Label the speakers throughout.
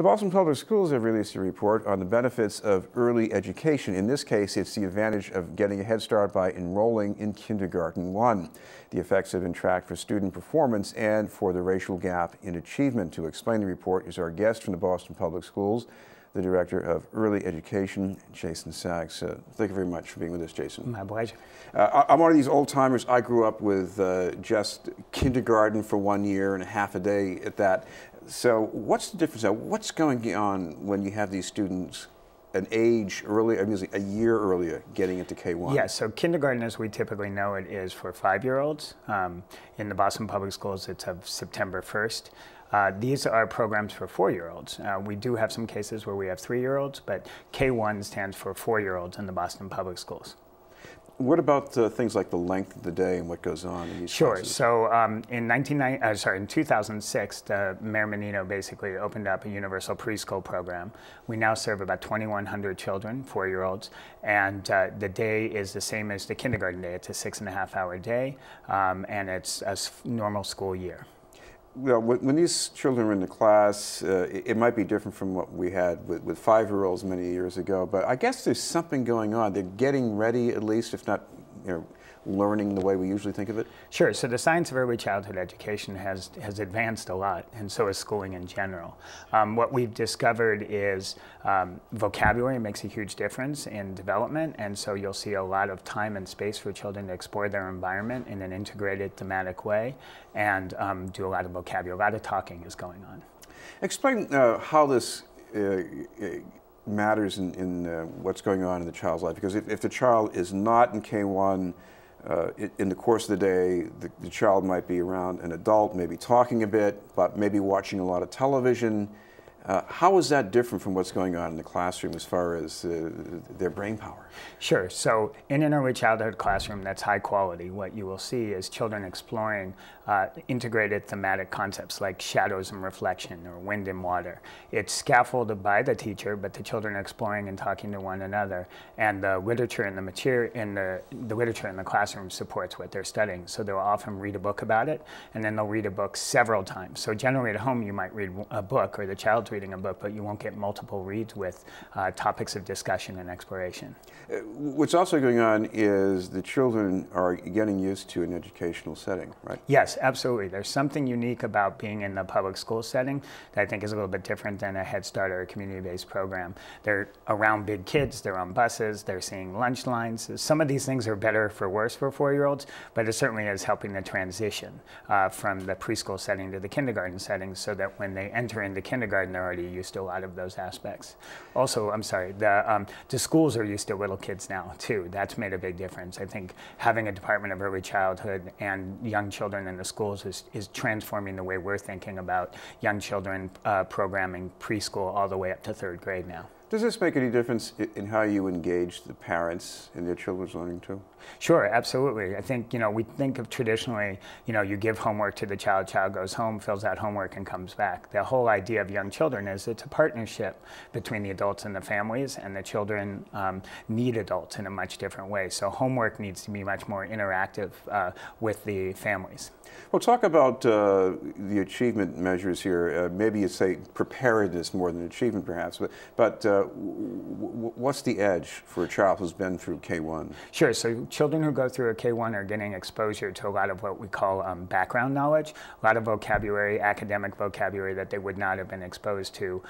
Speaker 1: The Boston Public Schools have released a report on the benefits of early education. In this case, it's the advantage of getting a head start by enrolling in Kindergarten 1. The effects have been tracked for student performance and for the racial gap in achievement. To explain the report is our guest from the Boston Public Schools, the Director of Early Education, Jason Sachs. Thank you very much for being with us, Jason.
Speaker 2: My pleasure.
Speaker 1: I'm one of these old timers. I grew up with just kindergarten for 1 year and a half a day at that. So what's the difference now? What's going on when you have these students an age early, I mean, a year earlier getting into K1?
Speaker 2: Yeah, so kindergarten as we typically know it is for 5-year-olds. In the Boston Public Schools, it's of September 1st. These are programs for 4-year-olds. We do have some cases where we have 3-year-olds, but K1 stands for 4-year-olds in the Boston Public Schools.
Speaker 1: What about things like the length of the day and what goes on in these classes?
Speaker 2: So in 2006, Mayor Menino basically opened up a universal preschool program. We now serve about 2,100 children, 4-year-olds, and the day is the same as the kindergarten day. It's a 6.5-hour day, and it's a normal school year.
Speaker 1: Well, when these children are in the class, it might be different from what we had with 5-year-olds many years ago, but I guess there's something going on. They're getting ready, at least, if not, learning the way we usually think of it?
Speaker 2: Sure. So the science of early childhood education has advanced a lot, and so is schooling in general. What we've discovered is vocabulary makes a huge difference in development, and so you'll see a lot of time and space for children to explore their environment in an integrated, thematic way, and do a lot of vocabulary. A lot of talking is going on. Explain
Speaker 1: how this matters in what's going on in the child's life, because if the child is not in K1, in the course of the day, the child might be around an adult, maybe talking a bit, but maybe watching a lot of television. How is that different from what's going on in the classroom as far as their brain power?
Speaker 2: Sure. So in an early childhood classroom that's high quality, what you will see is children exploring integrated thematic concepts like shadows and reflection or wind and water. It's scaffolded by the teacher, but the children are exploring and talking to one another. And the literature and the material in the literature in the classroom supports what they're studying. So they'll often read a book about it, and then they'll read a book several times. So generally at home you might read a book, or the child's reading a book, but you won't get multiple reads with topics of discussion and exploration.
Speaker 1: What's also going on is the children are getting used to an educational setting, right?
Speaker 2: Yes, absolutely. There's something unique about being in the public school setting that I think is a little bit different than a Head Start or a community-based program. They're around big kids, they're on buses, they're seeing lunch lines. Some of these things are better for worse for 4-year-olds, but it certainly is helping the transition from the preschool setting to the kindergarten setting, so that when they enter into kindergarten, they're already used to a lot of those aspects. Also, I'm sorry, the schools are used to little kids now too. That's made a big difference. I think having a Department of Early Childhood and young children in the schools is transforming the way we're thinking about young children programming preschool all the way up to 3rd grade now.
Speaker 1: Does this make any difference in how you engage the parents in their children's learning too?
Speaker 2: Sure, absolutely. I think, we think of traditionally, you give homework to the child goes home, fills out homework, and comes back. The whole idea of young children is it's a partnership between the adults and the families, and the children need adults in a much different way. So homework needs to be much more interactive with the families.
Speaker 1: Well, talk about the achievement measures here. Maybe you say preparedness more than achievement, perhaps, but what's the edge for a child who's been through K1?
Speaker 2: Sure. So children who go through a K1 are getting exposure to a lot of what we call background knowledge, a lot of vocabulary, academic vocabulary that they would not have been exposed to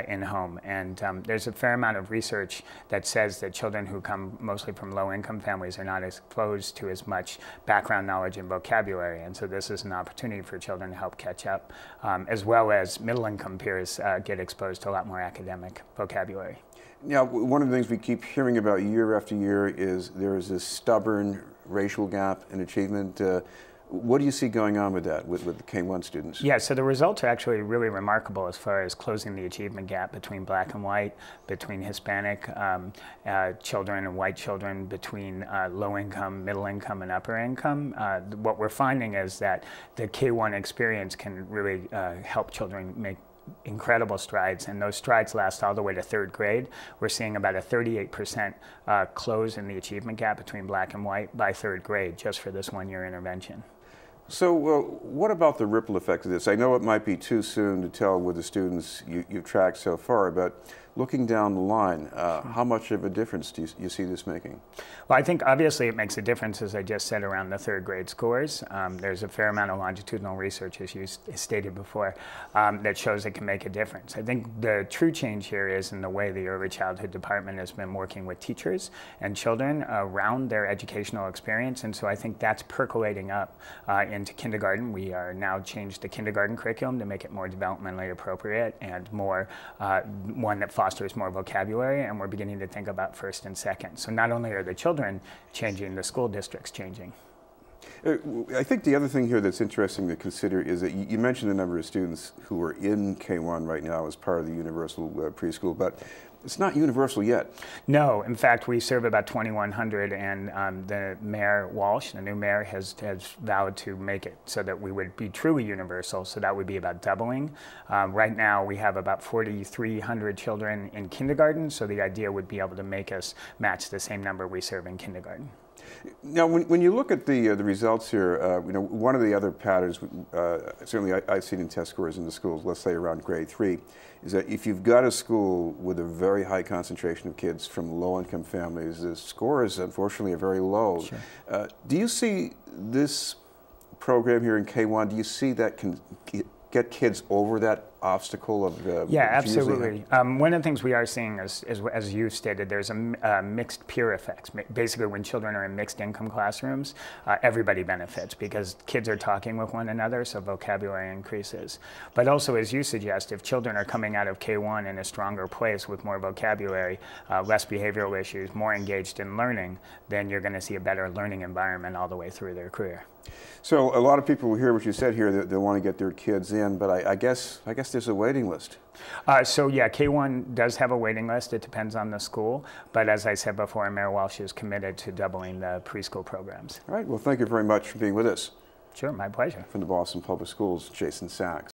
Speaker 2: in home. And there's a fair amount of research that says that children who come mostly from low-income families are not exposed to as much background knowledge and vocabulary. And so this is an opportunity for children to help catch up, as well as middle-income peers get exposed to a lot more academic vocabulary.
Speaker 1: Now, one of the things we keep hearing about year after year is there is this stubborn racial gap in achievement. What do you see going on with that, with the K1 students?
Speaker 2: Yeah, so the results are actually really remarkable as far as closing the achievement gap between black and white, between Hispanic children and white children, between low income, middle income, and upper income. What we're finding is that the K1 experience can really help children make incredible strides, and those strides last all the way to 3rd grade. We're seeing about a 38% close in the achievement gap between black and white by 3rd grade just for this 1-year intervention.
Speaker 1: So what about the ripple effect of this? I know it might be too soon to tell with the students you've tracked so far, but looking down the line, how much of a difference do you see this making?
Speaker 2: Well, I think obviously it makes a difference, as I just said, around the third grade scores. There's a fair amount of longitudinal research, as you stated before, that shows it can make a difference. I think the true change here is in the way the early childhood department has been working with teachers and children around their educational experience, and so I think that's percolating up into kindergarten. We are now changed the kindergarten curriculum to make it more developmentally appropriate and more one that fosters more vocabulary, and we're beginning to think about first and second. So not only are the children changing, the school district's changing.
Speaker 1: I think the other thing here that's interesting to consider is that you mentioned the number of students who are in K-1 right now as part of the universal preschool, but it's not universal yet.
Speaker 2: No, in fact, we serve about 2,100, and the Mayor Walsh, the new mayor, has vowed to make it so that we would be truly universal, so that would be about doubling. Right now, we have about 4,300 children in kindergarten, so the idea would be able to make us match the same number we serve in kindergarten.
Speaker 1: Now, when you look at the results here, you know, one of the other patterns, certainly I've seen in test scores in the schools, let's say around grade 3, is that if you've got a school with a very high concentration of kids from low-income families, the scores, unfortunately, are very low. Sure. Do you see this program here in K-1, do you see that can get kids over that obstacle of
Speaker 2: yeah, absolutely. One of the things we are seeing is as you stated, there's a mixed peer effects. Basically, when children are in mixed income classrooms, everybody benefits because kids are talking with one another, so vocabulary increases. But also, as you suggest, if children are coming out of K-1 in a stronger place with more vocabulary, less behavioral issues, more engaged in learning, then you're going to see a better learning environment all the way through their career.
Speaker 1: So a lot of people will hear what you said here, that they want to get their kids in, but I guess there's a waiting list.
Speaker 2: So yeah, K-1 does have a waiting list. It depends on the school, but as I said before, Mayor Walsh is committed to doubling the preschool programs.
Speaker 1: All right, well, thank you very much for being with us.
Speaker 2: Sure, my pleasure.
Speaker 1: From the Boston Public Schools, Jason Sachs.